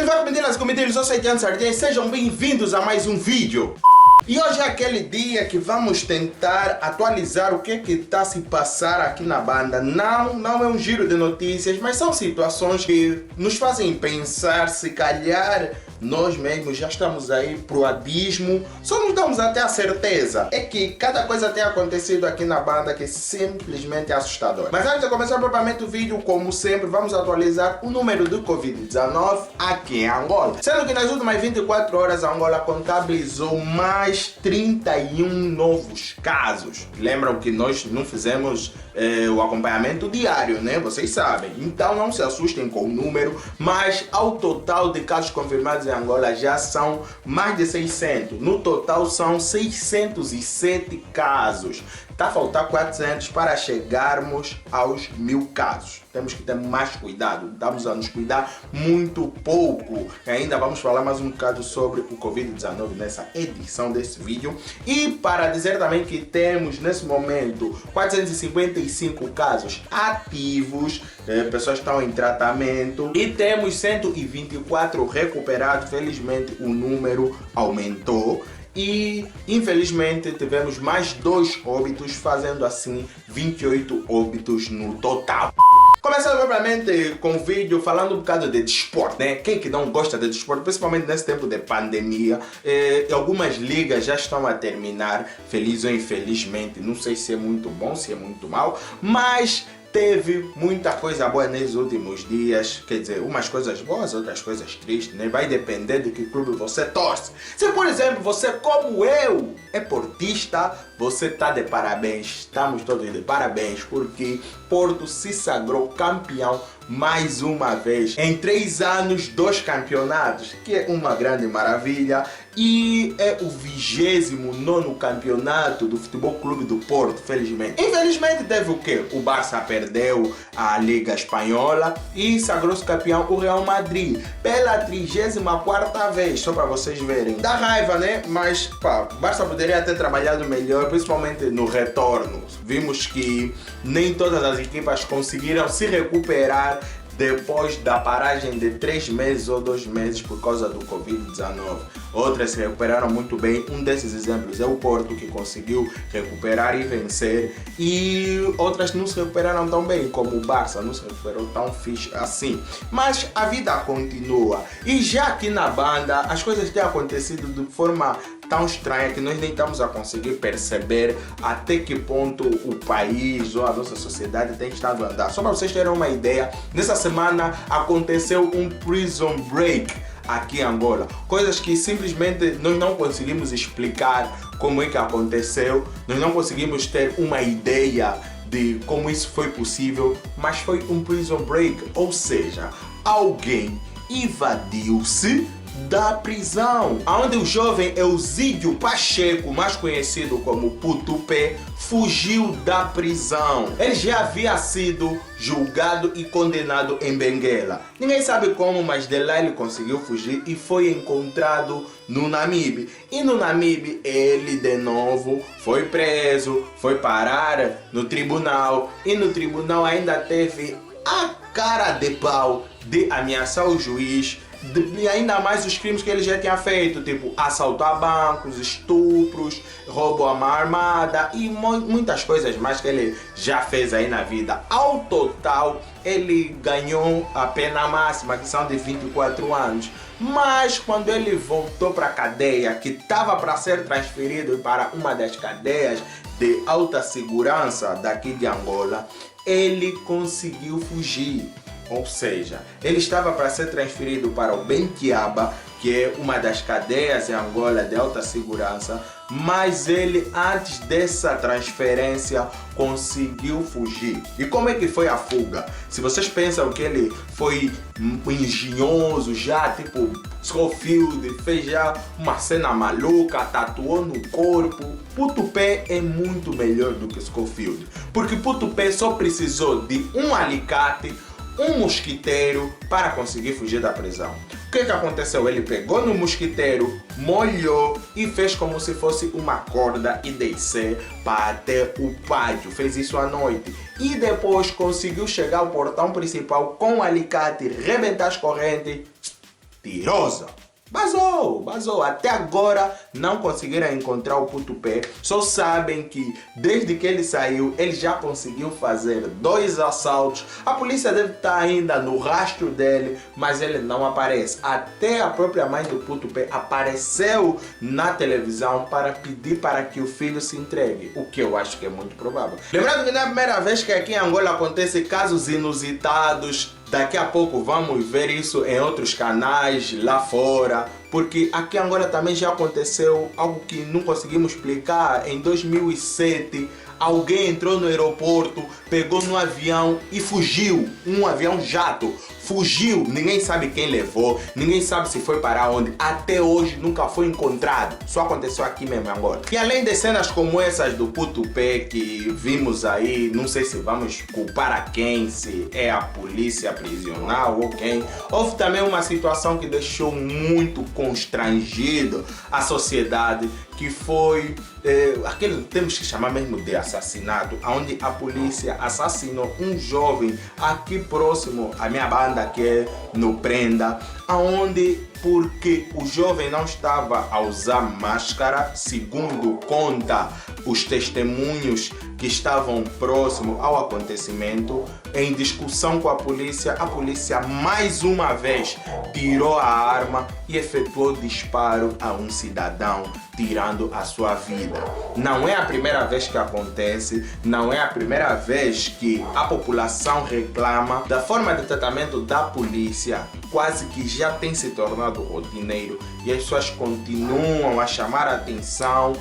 Viva comediantes e comediantes, eu sou Etienne Sardinha e sejam bem-vindos a mais um vídeo. E hoje é aquele dia que vamos tentar atualizar o que está se passar aqui na banda. Não é um giro de notícias, mas são situações que nos fazem pensar se calhar nós mesmos já estamos aí pro abismo. Só nos damos até a certeza é que cada coisa tem acontecido aqui na banda que simplesmente é assustador. Mas antes de começar propriamente o vídeo, como sempre, vamos atualizar o número do Covid-19 aqui em Angola. Sendo que nas últimas 24 horas a Angola contabilizou mais 31 novos casos. Lembram que nós não fizemos o acompanhamento diário, né? Vocês sabem. Então não se assustem com o número, mas ao total de casos confirmados em Angola já são mais de 600. No total são 607 casos. Está a faltar 400 para chegarmos aos 1000 casos. Temos que ter mais cuidado, estamos a nos cuidar muito pouco. Ainda vamos falar mais um bocado sobre o Covid-19 nessa edição desse vídeo. E para dizer também que temos nesse momento 455 casos ativos, pessoas estão em tratamento e temos 124 recuperados. Felizmente o número aumentou. E infelizmente tivemos mais 2 óbitos, fazendo assim 28 óbitos no total. Começando propriamente com o vídeo falando um bocado de desporto, né? Quem que não gosta de desporto, principalmente nesse tempo de pandemia. Algumas ligas já estão a terminar, feliz ou infelizmente, não sei se é muito bom, se é muito mal, mas teve muita coisa boa nesses últimos dias, quer dizer, umas coisas boas, outras coisas tristes, né? Vai depender de que clube você torce. Se, por exemplo, você, como eu, é portista, você está de parabéns, estamos todos de parabéns, porque Porto se sagrou campeão mais uma vez. Em 3 anos, 2 campeonatos, que é uma grande maravilha. E é o 29º campeonato do Futebol Clube do Porto, felizmente. Infelizmente teve o quê? O Barça perdeu a Liga Espanhola e sagrou-se campeão o Real Madrid pela 34ª vez, só para vocês verem. Dá raiva, né? Mas, pá, o Barça poderia ter trabalhado melhor, principalmente no retorno. Vimos que nem todas as equipas conseguiram se recuperar depois da paragem de 3 meses ou 2 meses por causa do Covid-19. Outras se recuperaram muito bem. Um desses exemplos é o Porto, que conseguiu recuperar e vencer. E outras não se recuperaram tão bem, como o Barça não se recuperou tão fixe assim. Mas a vida continua. E já aqui na banda, as coisas têm acontecido de forma tão estranha que nós nem estamos a conseguir perceber até que ponto o país ou a nossa sociedade tem estado a andar. Só para vocês terem uma ideia, nessa semana aconteceu um prison break aqui em Angola. Coisas que simplesmente nós não conseguimos explicar como é que aconteceu, nós não conseguimos ter uma ideia de como isso foi possível, mas foi um prison break, ou seja, alguém evadiu-se da prisão, onde o jovem Eusídio Pacheco, mais conhecido como Putu Pé, fugiu da prisão. Ele já havia sido julgado e condenado em Benguela. Ninguém sabe como, mas de lá ele conseguiu fugir e foi encontrado no Namibe. E no Namibe ele de novo foi preso, foi parar no tribunal e no tribunal ainda teve a cara de pau de ameaçar o juiz. E ainda mais os crimes que ele já tinha feito, tipo assalto a bancos, estupros, roubo a mão armada e muitas coisas mais que ele já fez aí na vida. Ao total, ele ganhou a pena máxima, que são de 24 anos. Mas quando ele voltou para a cadeia, que estava para ser transferido para uma das cadeias de alta segurança daqui de Angola, ele conseguiu fugir. Ou seja, ele estava para ser transferido para o Bentiaba, que é uma das cadeias em Angola de alta segurança, mas ele, antes dessa transferência, conseguiu fugir. E como é que foi a fuga? Se vocês pensam que ele foi engenhoso já, tipo Scofield, fez já uma cena maluca, tatuou no corpo, Putu Pé é muito melhor do que Scofield, porque Putu Pé só precisou de um alicate, um mosquiteiro para conseguir fugir da prisão. O que aconteceu? Ele pegou no mosquiteiro, molhou e fez como se fosse uma corda e descer para até o pátio. Fez isso à noite. E depois conseguiu chegar ao portão principal com um alicate, rebentar as correntes mentirosa. Basou. Até agora não conseguiram encontrar o Puto P. Só sabem que desde que ele saiu, ele já conseguiu fazer 2 assaltos. A polícia deve estar ainda no rastro dele, mas ele não aparece. Até a própria mãe do Puto P apareceu na televisão para pedir para que o filho se entregue, o que eu acho que é muito provável. Lembrando que não é a primeira vez que aqui em Angola acontecem casos inusitados. Daqui a pouco vamos ver isso em outros canais lá fora, porque aqui em Angola também já aconteceu algo que não conseguimos explicar. Em 2007, alguém entrou no aeroporto, pegou no avião e fugiu, um avião jato. Fugiu, ninguém sabe quem levou, ninguém sabe se foi para onde, até hoje nunca foi encontrado. Só aconteceu aqui mesmo em Angola. E além de cenas como essas do Puto P que vimos aí, não sei se vamos culpar a quem, se é a polícia prisional ou quem. Houve também uma situação que deixou muito constrangido a sociedade, que foi aquele, temos que chamar mesmo de assassinato, onde a polícia assassinou um jovem aqui próximo à minha banda, que é no Prenda, onde porque o jovem não estava a usar máscara, segundo conta os testemunhos que estavam próximos ao acontecimento. Em discussão com a polícia mais uma vez tirou a arma e efetuou disparo a um cidadão, tirando a sua vida. Não é a primeira vez que acontece, não é a primeira vez que a população reclama da forma de tratamento da polícia. Quase que já tem se tornado rotineiro e as pessoas continuam a chamar a atenção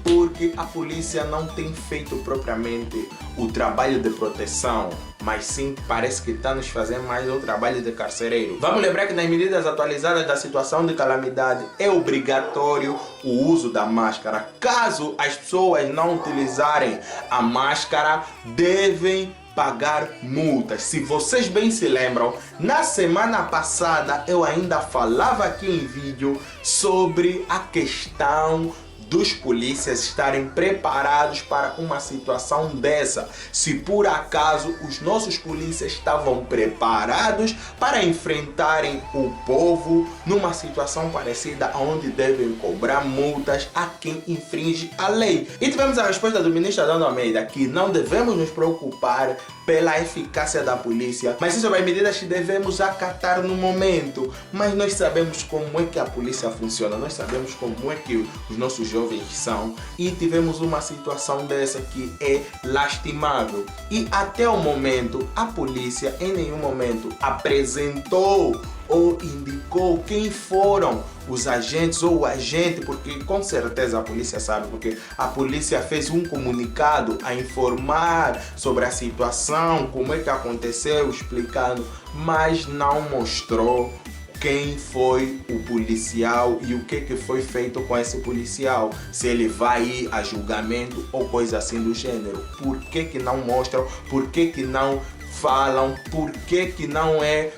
porque a polícia não tem feito propriamente o trabalho de proteção, mas sim parece que está nos fazendo mais o trabalho de carcereiro. Vamos lembrar que nas medidas atualizadas da situação de calamidade é obrigatório o uso da máscara. Caso as pessoas não utilizarem a máscara, devem pagar multas. Se vocês bem se lembram, na semana passada eu ainda falava aqui em vídeo sobre a questão dos polícias estarem preparados para uma situação dessa. Se por acaso os nossos polícias estavam preparados para enfrentarem o povo numa situação parecida, onde devem cobrar multas a quem infringe a lei. E tivemos a resposta do ministro Adão Almeida que não devemos nos preocupar pela eficácia da polícia, mas isso são as medidas que devemos acatar no momento. Mas nós sabemos como é que a polícia funciona, nós sabemos como é que os nossos jovens são, e tivemos uma situação dessa que é lastimável. E até o momento a polícia em nenhum momento apresentou ou indicou quem foram os agentes ou o agente, porque com certeza a polícia sabe, porque a polícia fez um comunicado a informar sobre a situação, como é que aconteceu, explicando, mas não mostrou quem foi o policial e o que foi feito com esse policial, se ele vai ir a julgamento ou coisa assim do gênero. Por que não mostram? Por que não falam? Por que não é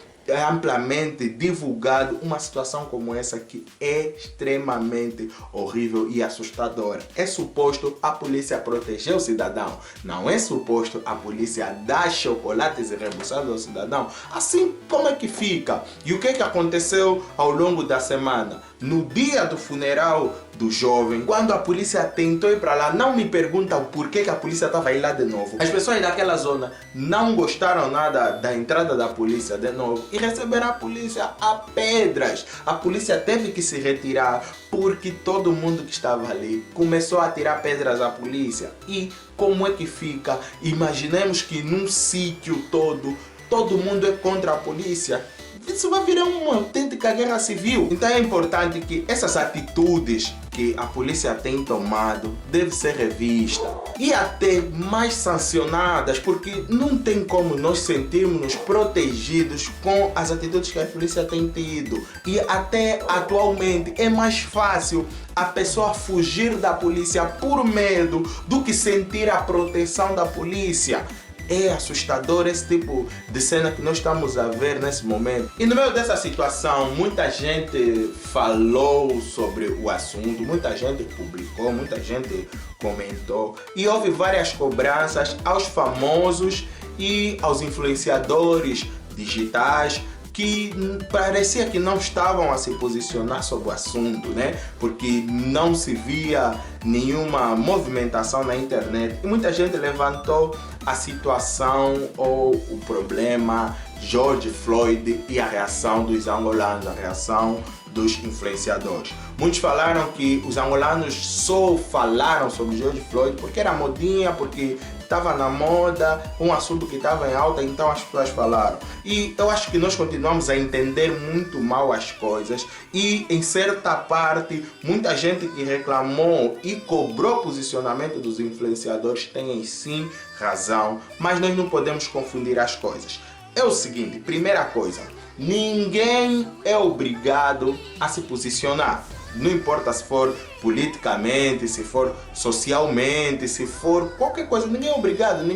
amplamente divulgado uma situação como essa, que é extremamente horrível e assustadora? É suposto a polícia proteger o cidadão, não é suposto a polícia dar chocolates e rebuçados ao cidadão. Assim como é que fica? E o que aconteceu ao longo da semana? No dia do funeral do jovem, quando a polícia tentou ir para lá, não me perguntam por que a polícia estava aí lá de novo. As pessoas daquela zona não gostaram nada da entrada da polícia de novo e receberam a polícia a pedras. A polícia teve que se retirar porque todo mundo que estava ali começou a tirar pedras à polícia. E como é que fica? Imaginemos que num sítio todo mundo é contra a polícia. Isso vai virar uma autêntica guerra civil. Então é importante que essas atitudes que a polícia tem tomado devem ser revistas e até mais sancionadas, porque não tem como nós sentirmos protegidos com as atitudes que a polícia tem tido. E até atualmente é mais fácil a pessoa fugir da polícia por medo do que sentir a proteção da polícia. É assustador esse tipo de cena que nós estamos a ver nesse momento. E no meio dessa situação, muita gente falou sobre o assunto, muita gente publicou, muita gente comentou. E houve várias cobranças aos famosos e aos influenciadores digitais que parecia que não estavam a se posicionar sobre o assunto, né? Porque não se via nenhuma movimentação na internet e muita gente levantou a situação ou o problema George Floyd e a reação dos angolanos, a reação dos influenciadores. Muitos falaram que os angolanos só falaram sobre George Floyd porque era modinha, porque estava na moda, um assunto que estava em alta, então as pessoas falaram. E eu acho que nós continuamos a entender muito mal as coisas e em certa parte, muita gente que reclamou e cobrou posicionamento dos influenciadores tem sim razão, mas nós não podemos confundir as coisas. É o seguinte, primeira coisa, ninguém é obrigado a se posicionar. Não importa se for politicamente, se for socialmente, se for qualquer coisa, ninguém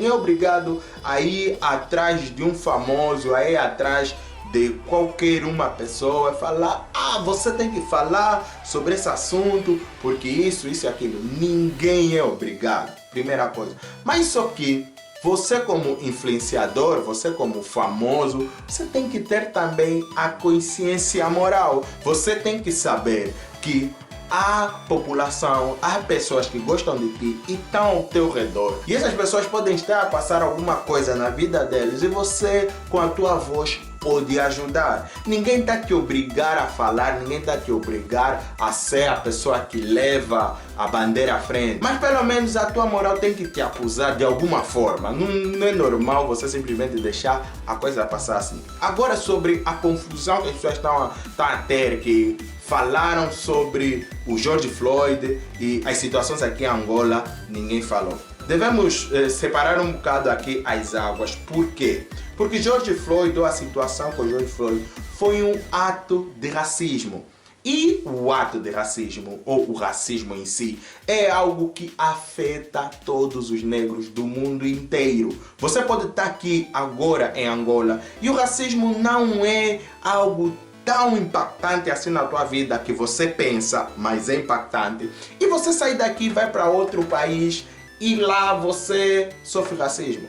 é obrigado a ir atrás de um famoso, a ir atrás de qualquer uma pessoa, falar, você tem que falar sobre esse assunto, porque isso e aquilo. Ninguém é obrigado, primeira coisa. Mas só que você como influenciador, você como famoso, você tem que ter também a consciência moral. Você tem que saber que há população, há pessoas que gostam de ti e estão ao teu redor. E essas pessoas podem estar a passar alguma coisa na vida deles e você, com a tua voz, pode ajudar. Ninguém está te obrigar a falar, ninguém está te obrigar a ser a pessoa que leva a bandeira à frente. Mas pelo menos a tua moral tem que te acusar de alguma forma. Não é normal você simplesmente deixar a coisa passar assim. Agora sobre a confusão que as pessoas estão a ter, que falaram sobre o George Floyd e as situações aqui em Angola, ninguém falou. Devemos separar um bocado aqui as águas. Por quê? Porque George Floyd, ou a situação com George Floyd, foi um ato de racismo. E o ato de racismo, ou o racismo em si, é algo que afeta todos os negros do mundo inteiro. Você pode estar aqui agora em Angola e o racismo não é algo tão impactante assim na tua vida que você pensa, mas é impactante. E você sai daqui e vai para outro país e lá você sofre racismo.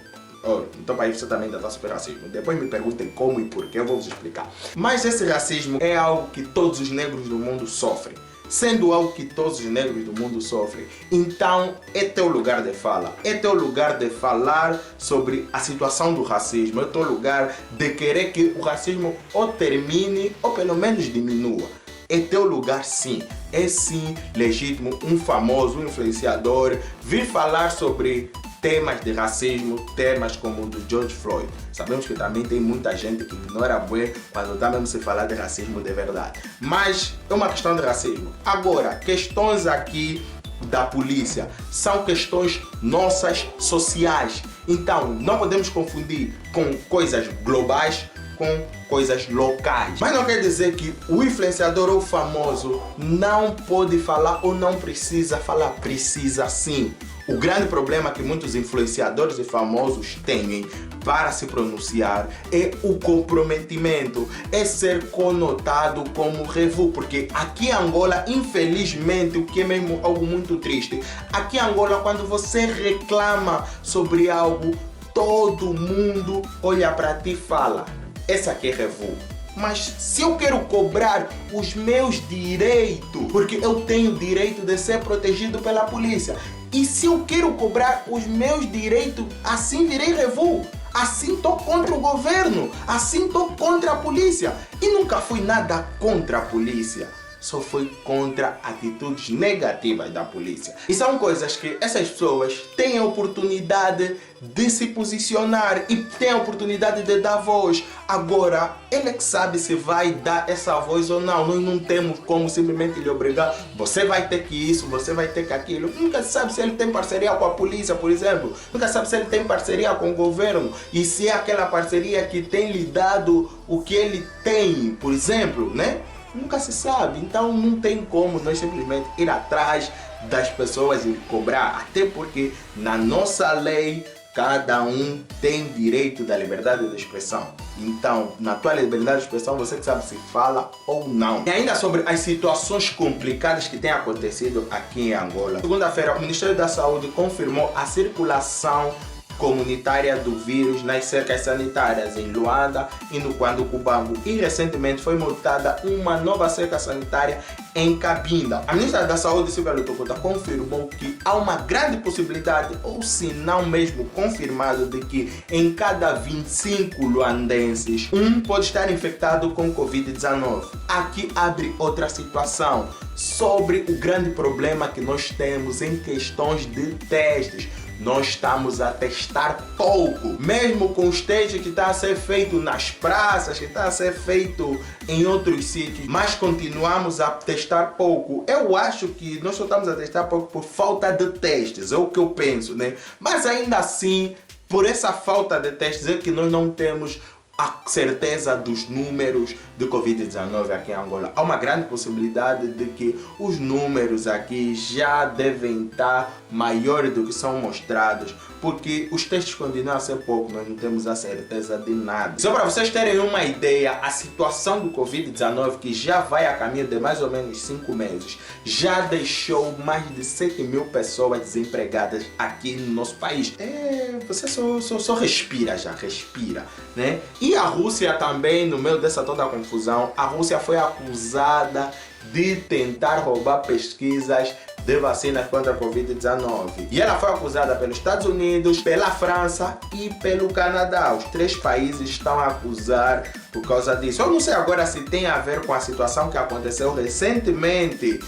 Então para isso você também ainda está sofrendo racismo. Depois me perguntem como e porquê, eu vou vos explicar. Mas esse racismo é algo que todos os negros do mundo sofrem. Sendo algo que todos os negros do mundo sofrem, então é teu lugar de fala. É teu lugar de falar sobre a situação do racismo. É teu lugar de querer que o racismo ou termine ou pelo menos diminua. É teu lugar sim. É sim legítimo um famoso, um influenciador vir falar sobre temas de racismo, temas como o do George Floyd. Sabemos que também tem muita gente que ignora bué quando está mesmo se falar de racismo de verdade. Mas é uma questão de racismo. Agora, questões aqui da polícia são questões nossas sociais. Então, não podemos confundir com coisas globais com coisas locais. Mas não quer dizer que o influenciador ou famoso não pode falar ou não precisa falar. Precisa sim. O grande problema que muitos influenciadores e famosos têm para se pronunciar é o comprometimento, é ser conotado como revu, porque aqui em Angola, infelizmente, o que é mesmo algo muito triste, aqui em Angola, quando você reclama sobre algo, todo mundo olha para ti e fala, essa aqui é revu. Mas se eu quero cobrar os meus direitos, porque eu tenho direito de ser protegido pela polícia, e se eu quero cobrar os meus direitos, assim virei revu, assim estou contra o governo, assim estou contra a polícia. E nunca fui nada contra a polícia, só foi contra atitudes negativas da polícia. E são coisas que essas pessoas têm a oportunidade de se posicionar e têm a oportunidade de dar voz. Agora, ele é que sabe se vai dar essa voz ou não. Nós não temos como simplesmente lhe obrigar. Você vai ter que isso, você vai ter que aquilo. Nunca sabe se ele tem parceria com a polícia, por exemplo. Nunca sabe se ele tem parceria com o governo. E se é aquela parceria que tem lhe dado o que ele tem, por exemplo, né? Nunca se sabe, então não tem como nós simplesmente ir atrás das pessoas e cobrar, até porque na nossa lei cada um tem direito da liberdade de expressão. Então, na tua liberdade de expressão, você que sabe se fala ou não. E ainda sobre as situações complicadas que têm acontecido aqui em Angola. Segunda-feira, o Ministério da Saúde confirmou a circulação comunitária do vírus nas cercas sanitárias em Luanda e no Cubango. E recentemente foi montada uma nova cerca sanitária em Cabinda. A ministra da Saúde, Silvia Lutocuta, confirmou que há uma grande possibilidade, ou se não mesmo confirmado, de que em cada 25 luandenses, um pode estar infectado com Covid-19. Aqui abre outra situação sobre o grande problema que nós temos em questões de testes. Nós estamos a testar pouco, mesmo com os testes que está a ser feito nas praças, que está a ser feito em outros sítios, mas continuamos a testar pouco. Eu acho que nós só estamos a testar pouco por falta de testes, é o que eu penso, né? Mas ainda assim, por essa falta de testes é que nós não temos a certeza dos números de Covid-19 aqui em Angola. Há uma grande possibilidade de que os números aqui já devem estar maiores do que são mostrados, porque os testes continuam a ser pouco, nós não temos a certeza de nada. Só para vocês terem uma ideia, a situação do Covid-19, que já vai a caminho de mais ou menos 5 meses, já deixou mais de 7 mil pessoas desempregadas aqui no nosso país. Você só respira, né? E a Rússia também, no meio dessa toda a confusão, a Rússia foi acusada de tentar roubar pesquisas de vacinas contra a Covid-19. E ela foi acusada pelos Estados Unidos, pela França e pelo Canadá. Os 3 países estão a acusar por causa disso. Eu não sei agora se tem a ver com a situação que aconteceu recentemente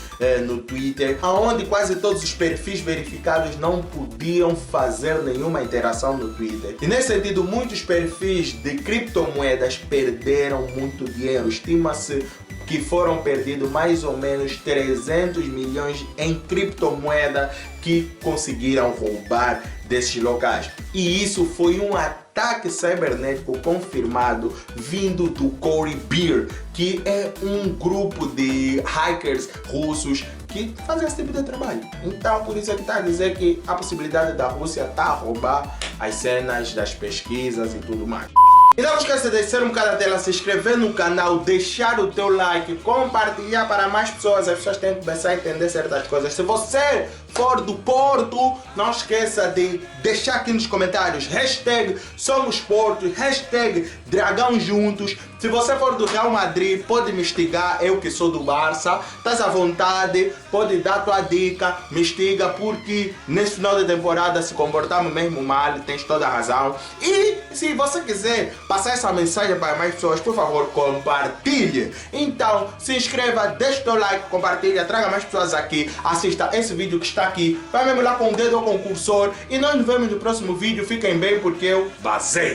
no Twitter, onde quase todos os perfis verificados não podiam fazer nenhuma interação no Twitter. E nesse sentido, muitos perfis de criptomoedas perderam muito dinheiro. Estima-se que foram perdidos mais ou menos 300 milhões em criptomoeda que conseguiram roubar desses locais. E isso foi um ataque cibernético confirmado vindo do Corey Beer, que é um grupo de hackers russos que fazem esse tipo de trabalho. Então, por isso é que está a dizer que a possibilidade da Rússia está a roubar as cenas das pesquisas e tudo mais. E não esqueça de descer um bocado a tela, se inscrever no canal, deixar o teu like, compartilhar para mais pessoas. As pessoas têm que começar a entender certas coisas. Se você for do Porto, não esqueça de deixar aqui nos comentários hashtag Somos Porto, hashtag Dragão Juntos. Se você for do Real Madrid, pode me instigar, eu que sou do Barça, estás à vontade, pode dar tua dica, me instiga, porque nesse final de temporada se comportamos mesmo mal, tens toda a razão. E se você quiser passar essa mensagem para mais pessoas, por favor, compartilhe. Então, se inscreva, deixa o teu like, compartilha, traga mais pessoas aqui, assista esse vídeo que está aqui, vai mesmo lá com o dedo ao concursor, e nós nos vemos no próximo vídeo. Fiquem bem, porque eu vazei.